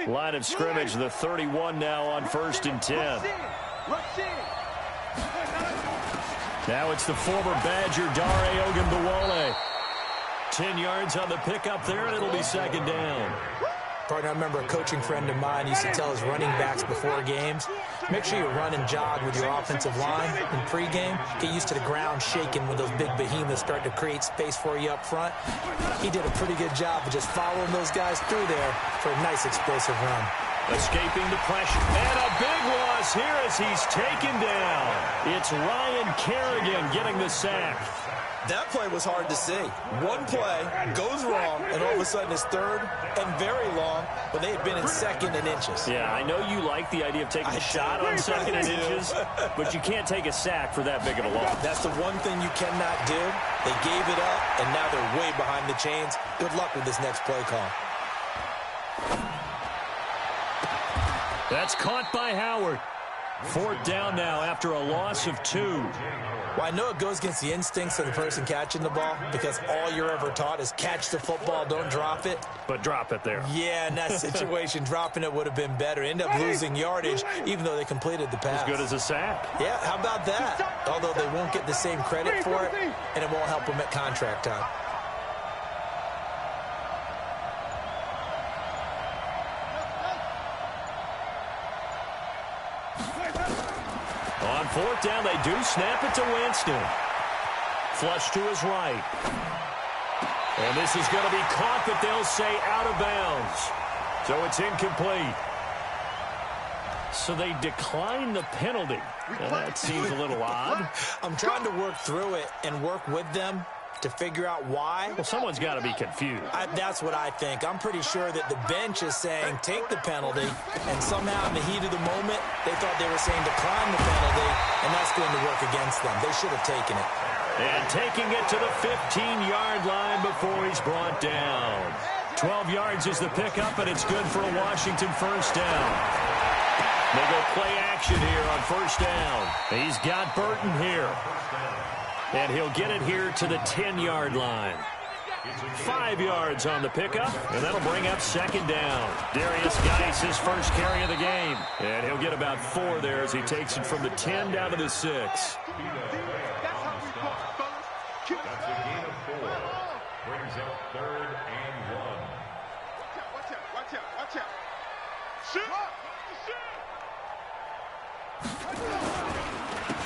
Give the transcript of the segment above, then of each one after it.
Line of scrimmage, the 31 now on 1st and 10. Now it's the former Badger, Dare Ogunbowale. 10 yards on the pickup there, and it'll be 2nd down. Partner, I remember a coaching friend of mine used to tell his running backs before games, make sure you run and jog with your offensive line in pregame. Get used to the ground shaking when those big behemoths start to create space for you up front. He did a pretty good job of just following those guys through there for a nice explosive run. Escaping the pressure. And a big loss here as he's taken down. It's Ryan Kerrigan getting the sack. That play was hard to see. One play goes wrong, and all of a sudden it's 3rd and very long, but they had been in 2nd and inches. Yeah, I know you like the idea of taking a shot on 2nd and inches, but you can't take a sack for that big of a loss. That's the one thing you cannot do. They gave it up, and now they're way behind the chains. Good luck with this next play call. That's caught by Howard. 4th down now after a loss of 2. Well, I know it goes against the instincts of the person catching the ball because all you're ever taught is catch the football, don't drop it. But drop it there. Yeah, in that situation, dropping it would have been better. End up losing yardage, even though they completed the pass. As good as a sack. Yeah, how about that? Although they won't get the same credit for it, and it won't help them at contract time. On 4th down, they do snap it to Winston. Flush to his right. And this is going to be caught, but they'll say out of bounds. So it's incomplete. So they decline the penalty. That seems a little odd. I'm trying to work through it and work with them to figure out why. Well, someone's got to be confused. That's what I think. I'm pretty sure that the bench is saying take the penalty, and somehow in the heat of the moment, they thought they were saying decline the penalty, and that's going to work against them. They should have taken it. And taking it to the 15-yard line before he's brought down. 12 yards is the pickup, and it's good for a Washington 1st down. They go play action here on 1st down. He's got Burton here. And he'll get it here to the 10-yard line. 5 yards on the pickup, and that'll bring up 2nd down. Darius Geis, his first carry of the game. And he'll get about 4 there as he takes it from the 10 down to the 6. That's a gain of 4. Brings up 3rd and 1. Watch out. Shoot!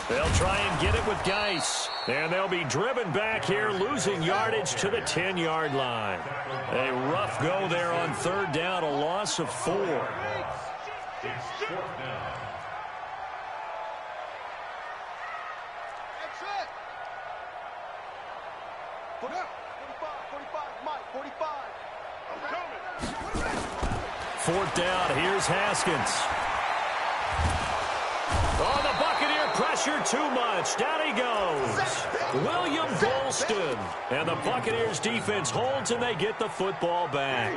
They'll try and get it with Geis. And they'll be driven back here, losing yardage to the 10-yard line. A rough go there on 3rd down, a loss of 4. It's 4th down. That's it. Put up. 45, Mike, 45. I'm coming. 4th down, here's Haskins. Oh, the Buccaneer pressure too much. Down he goes. William Golston. And the Buccaneers defense holds, and they get the football back.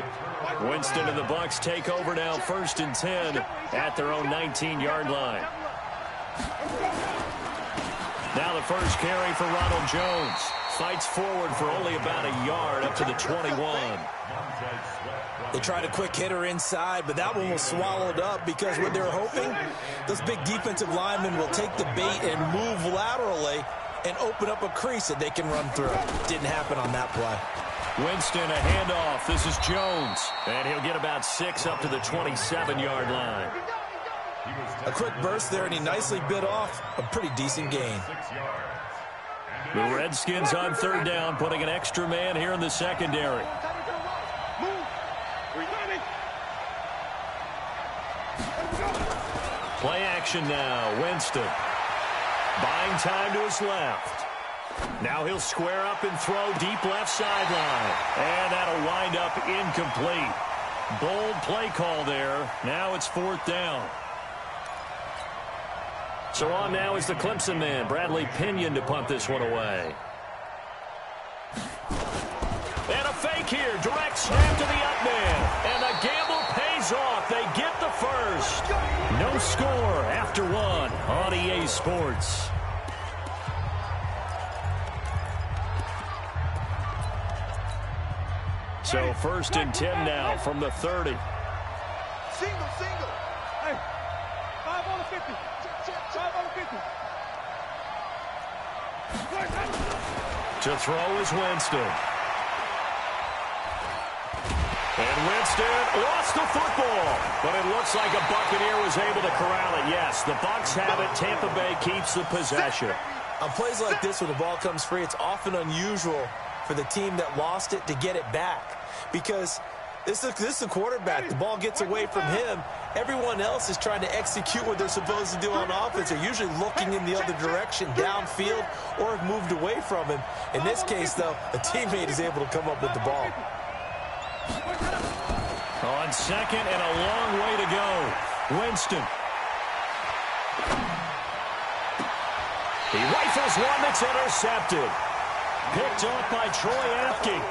Winston and the Bucs take over now 1st and 10 at their own 19-yard line. Now the first carry for Ronald Jones. Fights forward for only about a yard up to the 21. They tried a quick hitter inside, but that one was swallowed up because what they're hoping, those big defensive linemen will take the bait and move laterally and open up a crease that they can run through. Didn't happen on that play. Winston, a handoff. This is Jones. And he'll get about 6 up to the 27-yard line. A quick burst there, and he nicely bit off a pretty decent gain. The Redskins on 3rd down, putting an extra man here in the secondary. Play action now. Winston buying time to his left. Now he'll square up and throw deep left sideline. And that'll wind up incomplete. Bold play call there. Now it's 4th down. So on now is the Clemson man, Bradley Pinion, to punt this one away. And a fake here. Direct snap to the up man. And the gamble pays off. They get the first. No score after 1 on EA Sports. So 1st and 10 now from the 30. Single, single. Hey, 5 on the 50. Check. 5 on the 50. To throw is Winston. And Winston lost the football. But it looks like a Buccaneer was able to corral it. Yes, the Bucs have it. Tampa Bay keeps the possession. On plays like this where the ball comes free, it's often unusual for the team that lost it to get it back. Because this is the quarterback. The ball gets away from him. Everyone else is trying to execute what they're supposed to do on offense. They're usually looking in the other direction, downfield, or have moved away from him. In this case, though, a teammate is able to come up with the ball. On second and a long way to go. Winston. He rifles one that's intercepted. Picked off by Troy Apke.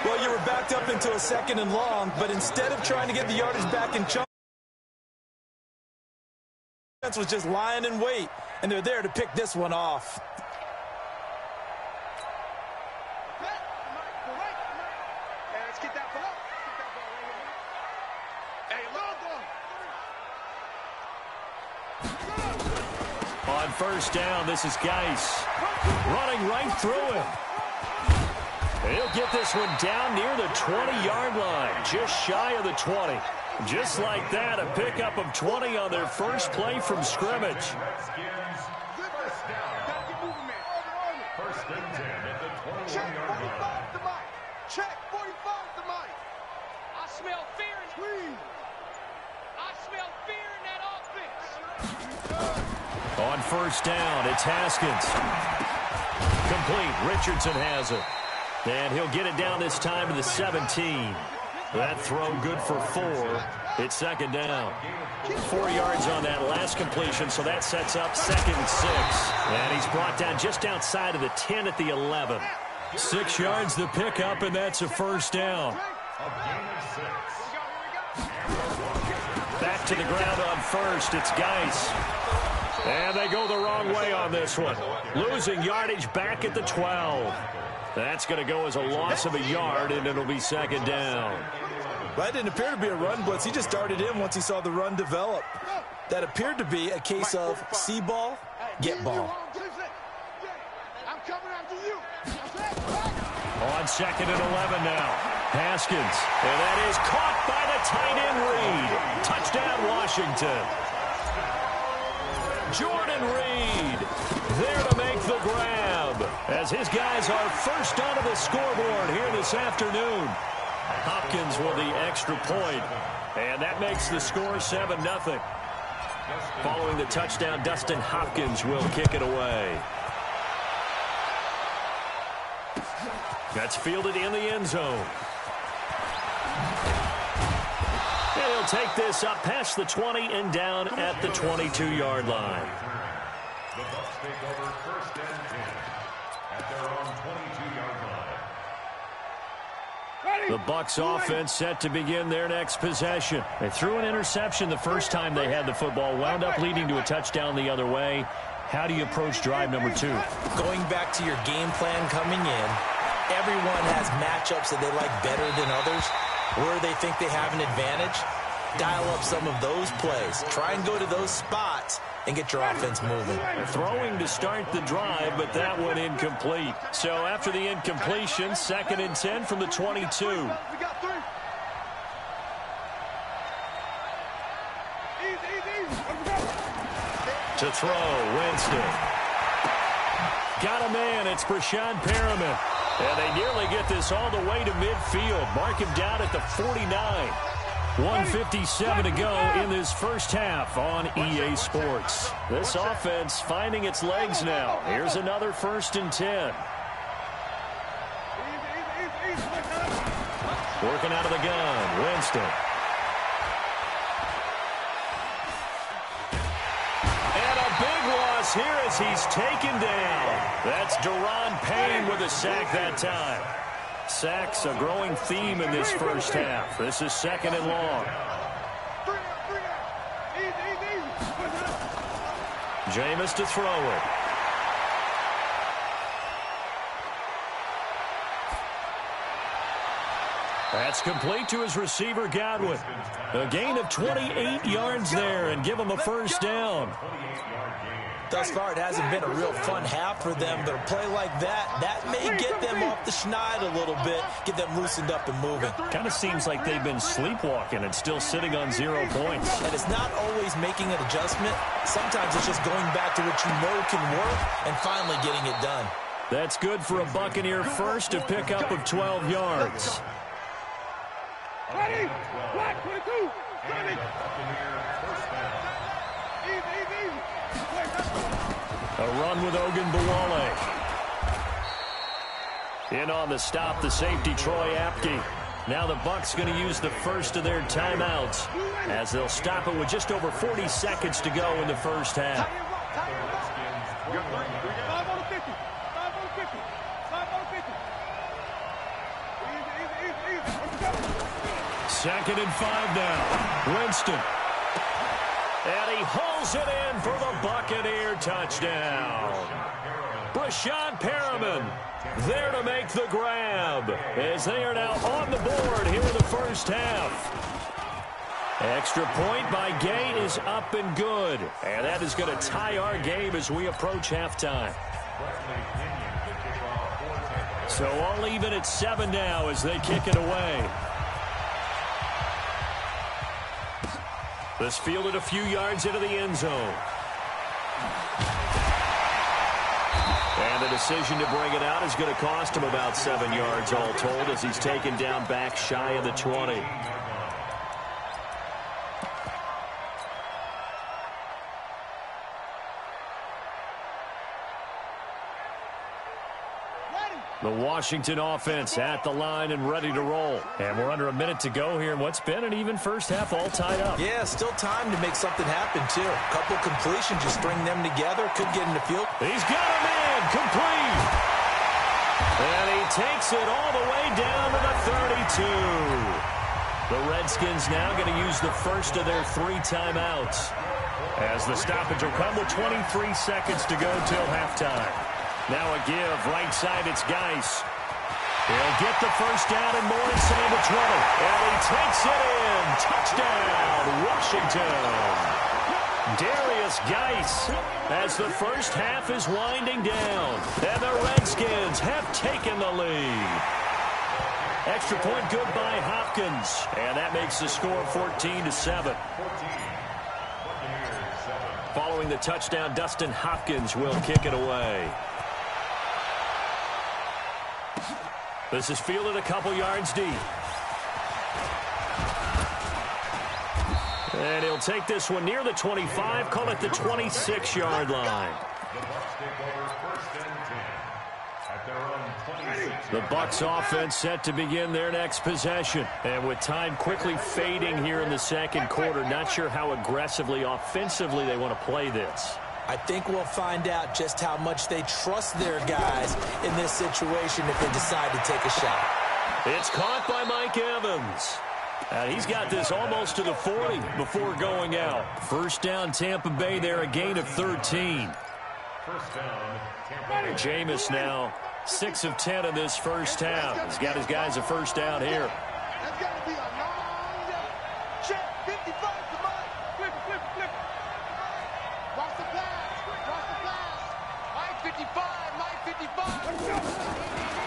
Well, you were backed up into a second and long, but instead of trying to get the yardage back in chunks, was just lying in wait, and they're there to pick this one off. Let's get that ball. Hey, On first down, this is Geis. Running right through him. He'll get this one down near the 20-yard line, just shy of the 20. Just like that, a pickup of 20 on their first play from scrimmage. Redskins, first down. First and 10 at the 21-yard line. Check 45 to Mike. I smell fear in that offense. On first down, it's Haskins. Complete. Richardson has it. And he'll get it down this time to the 17. That throw good for 4. It's second down. 4 yards on that last completion, so that sets up second and 6. And he's brought down just outside of the 10 at the 11. 6 yards the pickup, and that's a first down. A gain of 6. Back to the ground on first. It's Geis. And they go the wrong way on this one. Losing yardage back at the 12. That's going to go as a loss of a yard, and it'll be second down. That didn't appear to be a run blitz. He just darted in once he saw the run develop. That appeared to be a case of see ball, get ball. I'm coming after you. On second and 11 now. Haskins. And that is caught by the tight end Reed. Touchdown, Washington. Jordan Reed there to make the grab as his guys are first onto the scoreboard here this afternoon. Hopkins with the extra point, and that makes the score 7-0. Following the touchdown, Dustin Hopkins will kick it away. That's fielded in the end zone. And he'll take this up past the 20 and down at the 22-yard line. The Bucs take over first and 10 at their own 22-yard line. The Bucs offense set to begin their next possession. They threw an interception the first time they had the football, wound up leading to a touchdown the other way. How do you approach drive number 2? Going back to your game plan coming in, everyone has matchups that they like better than others, where they think they have an advantage. Dial up some of those plays. Try and go to those spots and get your offense moving. Throwing to start the drive, but that one incomplete. So after the incompletion, second and 10 from the 22. We got 3. Easy. To throw, Winston. Got a man, it's Brashad Perriman. And they nearly get this all the way to midfield. Mark him down at the 49. 1:57 to go in this first half on EA Sports. This offense finding its legs now. Here's another first and 10. Working out of the gun, Winston. And a big loss here as he's taken down. That's Deron Payne with a sack that time. Sacks a growing theme in this first half. This is second and long. Jameis to throw it. That's complete to his receiver, Godwin. A gain of 28 yards there and give him a first down. Thus far, it hasn't been a real fun half for them, but a play like that may get them off the schneid a little bit, get them loosened up and moving. Kind of seems like they've been sleepwalking and still sitting on 0 points. And it's not always making an adjustment. Sometimes it's just going back to what you know can work and finally getting it done. That's good for a Buccaneer first, a pickup of 12 yards. Ready? Black 22. Ready? Easy. A run with Ogunbowale. In on the stop, the safety, Troy Apke. Now the Bucs going to use the first of their timeouts as they'll stop it with just over 40 seconds to go in the first half. 5 on the 50. 5 on the 50. 5 on the 50. Easy. 2nd and 5 now. Winston. And he hauls it in for the Buccaneer touchdown. Brashad Perriman there to make the grab as they are now on the board here in the first half. Extra point by Gay is up and good. And that is going to tie our game as we approach halftime. So all even at 7 now as they kick it away. This fielded a few yards into the end zone. And the decision to bring it out is going to cost him about 7 yards all told as he's taken down back shy of the 20. The Washington offense at the line and ready to roll. And we're under a minute to go here in what's been an even first half, all tied up. Yeah, still time to make something happen, too. A couple completions, just string them together. Could get in the field. He's got a man complete. And he takes it all the way down to the 32. The Redskins now going to use the first of their 3 timeouts. As the stoppage will come with 23 seconds to go till halftime. Now a give, right side, it's Geis. He'll get the first down and more inside the 20. And he takes it in. Touchdown, Washington. Darius Geis as the first half is winding down. And the Redskins have taken the lead. Extra point good by Hopkins. And that makes the score 14-7. Following the touchdown, Dustin Hopkins will kick it away. This is fielded a couple yards deep. And he'll take this one near the 25, call it the 26-yard line. The Bucs offense set to begin their next possession. And with time quickly fading here in the second quarter, not sure how aggressively, offensively they want to play this. I think we'll find out just how much they trust their guys in this situation if they decide to take a shot. It's caught by Mike Evans. And he's got this almost to the 40 before going out. First down, Tampa Bay there, a gain of 13. Jameis now 6 of 10 in this first half. He's got his guys a first down here. That's got to be a long check. 55 to Mike. Flip it. Watch the blast. Mike 55.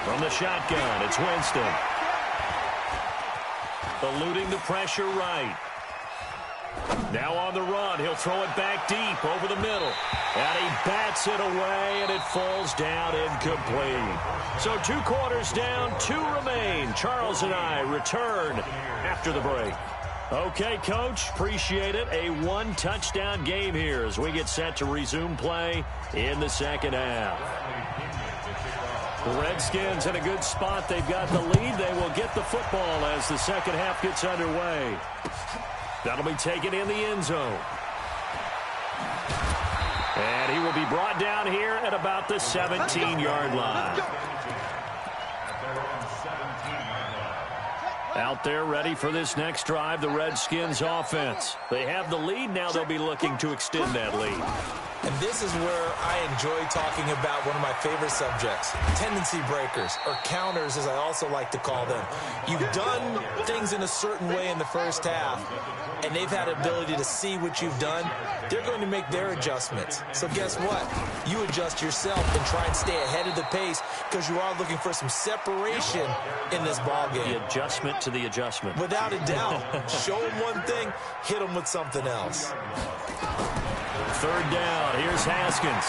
From the shotgun, it's Winston. Eluding the pressure right. Now on the run, he'll throw it back deep over the middle. And he bats it away, and it falls down incomplete. So 2 quarters down, 2 remain. Charles and I return after the break. Okay, Coach, appreciate it. A 1-touchdown game here as we get set to resume play in the second half. The Redskins in a good spot. They've got the lead. They will get the football as the second half gets underway. That'll be taken in the end zone. And he will be brought down here at about the 17-yard line. Out there ready for this next drive, the Redskins offense. They have the lead. Now they'll be looking to extend that lead. And this is where I enjoy talking about one of my favorite subjects, tendency breakers, or counters as I also like to call them. You've done things in a certain way in the first half, and they've had ability to see what you've done. They're going to make their adjustments. So guess what? You adjust yourself and try and stay ahead of the pace because you are looking for some separation in this ball game. The adjustment to the adjustment. Without a doubt. Show them one thing, hit them with something else. Third down. Here's Haskins.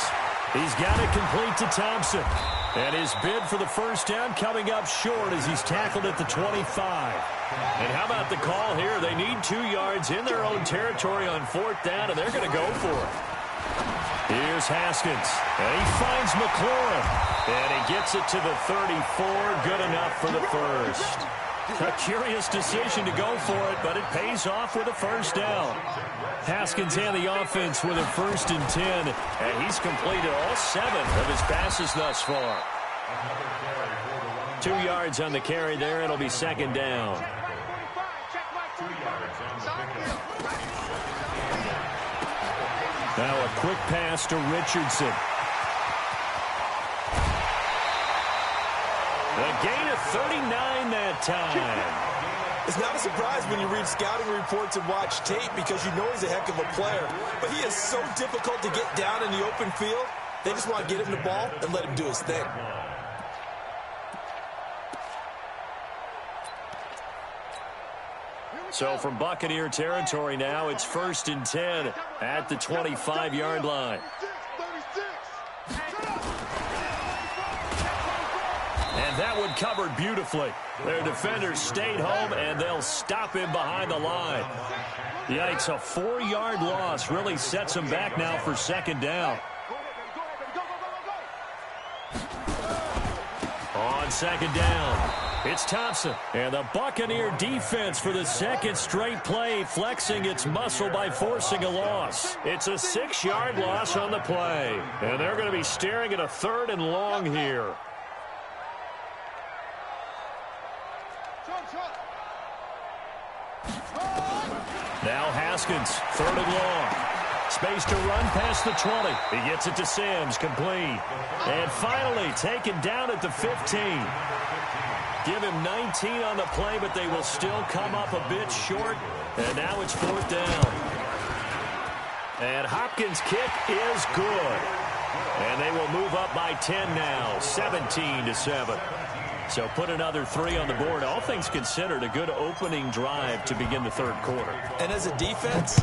He's got it complete to Thompson. And his bid for the first down coming up short as he's tackled at the 25. And how about the call here? They need 2 yards in their own territory on fourth down, and they're going to go for it. Here's Haskins. And he finds McLaurin. And he gets it to the 34. Good enough for the first. A curious decision to go for it, but it pays off with a first down. Haskins and the offense with a 1st and 10, and he's completed all 7 of his passes thus far. 2 yards on the carry there. It'll be 2nd down. Now a quick pass to Richardson. A gain of 39 that time. It's not a surprise when you read scouting reports and watch tape because you know he's a heck of a player. But he is so difficult to get down in the open field. They just want to get him the ball and let him do his thing. So from Buccaneer territory now, it's 1st and 10 at the 25-yard line. And that one covered beautifully. Their defenders stayed home, and they'll stop him behind the line. Yikes, a 4-yard loss really sets them back now for 2nd down. On 2nd down, it's Thompson. And the Buccaneer defense for the 2nd straight play, flexing its muscle by forcing a loss. It's a 6-yard loss on the play. And they're going to be staring at a 3rd and long here. Now Haskins, 3rd and long. Space to run past the 20. He gets it to Sims, complete. And finally taken down at the 15. Give him 19 on the play, but they will still come up a bit short. And now it's 4th down. And Hopkins' kick is good. And they will move up by 10 now, 17-7. So put another 3 on the board. All things considered, a good opening drive to begin the 3rd quarter. And as a defense,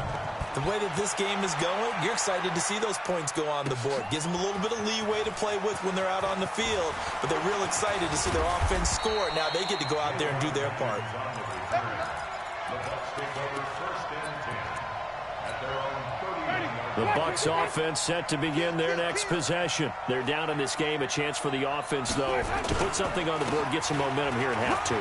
the way that this game is going, you're excited to see those points go on the board. Gives them a little bit of leeway to play with when they're out on the field, but they're real excited to see their offense score. Now they get to go out there and do their part. The Bucs offense set to begin their next possession. They're down in this game. A chance for the offense, though, to put something on the board, get some momentum here in half 2.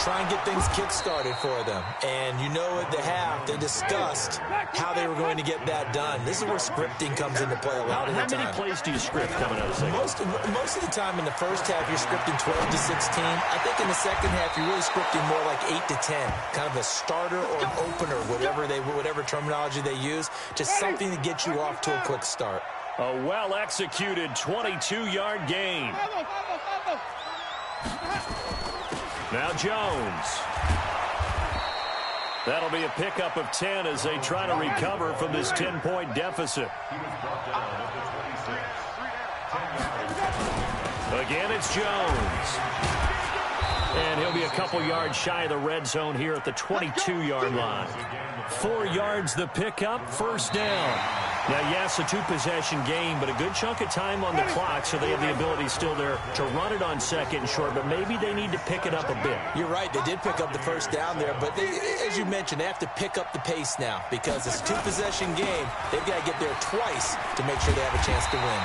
Try and get things kick-started for them. And you know at the half, they discussed how they were going to get that done. This is where scripting comes into play a lot of the time. How many plays do you script coming out of the second? Most of the time in the first half, you're scripting 12 to 16. I think in the second half, you're really scripting more like 8 to 10. Kind of a starter or an opener, whatever terminology they use. Just something to get you off to a quick start. A well-executed 22-yard gain. Now Jones. That'll be a pickup of 10 as they try to recover from this 10-point deficit. Again, it's Jones. And he'll be a couple yards shy of the red zone here at the 22-yard line. 4 yards the pickup, 1st down. Now, yes, a 2-possession game, but a good chunk of time on the clock, so they have the ability still there to run it on 2nd and short, but maybe they need to pick it up a bit. You're right. They did pick up the 1st down there, but as you mentioned, they have to pick up the pace now because it's a 2-possession game. They've got to get there twice to make sure they have a chance to win.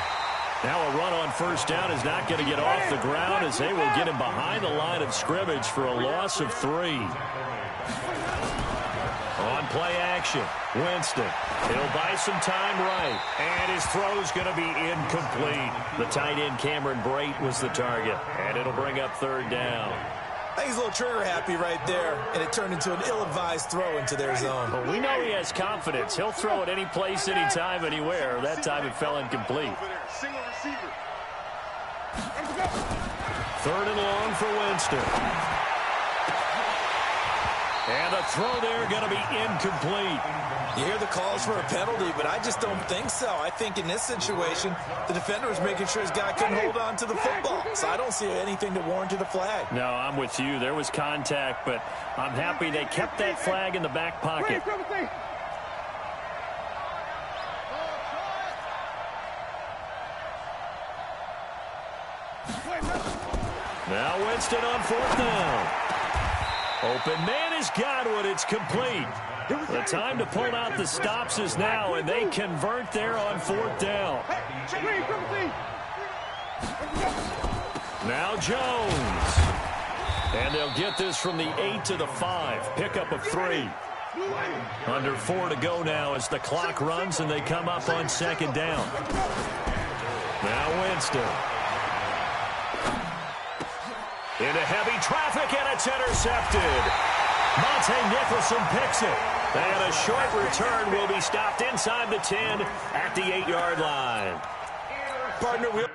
Now a run on 1st down is not going to get off the ground as they will get him behind the line of scrimmage for a loss of 3. On play action, Winston. He'll buy some time right, and his throw's going to be incomplete. The tight end Cameron Brate was the target, and it'll bring up 3rd down. I think he's a little trigger happy right there, and it turned into an ill-advised throw into their zone. Well, we know he has confidence. He'll throw it any place, anytime, anywhere. That time it fell incomplete. Single receiver. 3rd and long for Winston. And the throw there going to be incomplete. You hear the calls for a penalty, but I just don't think so. I think in this situation, the defender was making sure his guy couldn't hold on to the football. So I don't see anything to warrant the flag. No, I'm with you. There was contact, but I'm happy they kept that flag in the back pocket. Now Winston on 4th down. Open man has got one. It's complete. The time to pull out the stops is now, and they convert there on 4th down. Now Jones. And they'll get this from the 8 to the 5. Pickup of 3. Under 4 to go now as the clock runs, and they come up on 2nd down. Now Winston. Into heavy traffic, and it's intercepted. Monte Nicholson picks it. And a short return will be stopped inside the 10 at the 8-yard line. Partner, we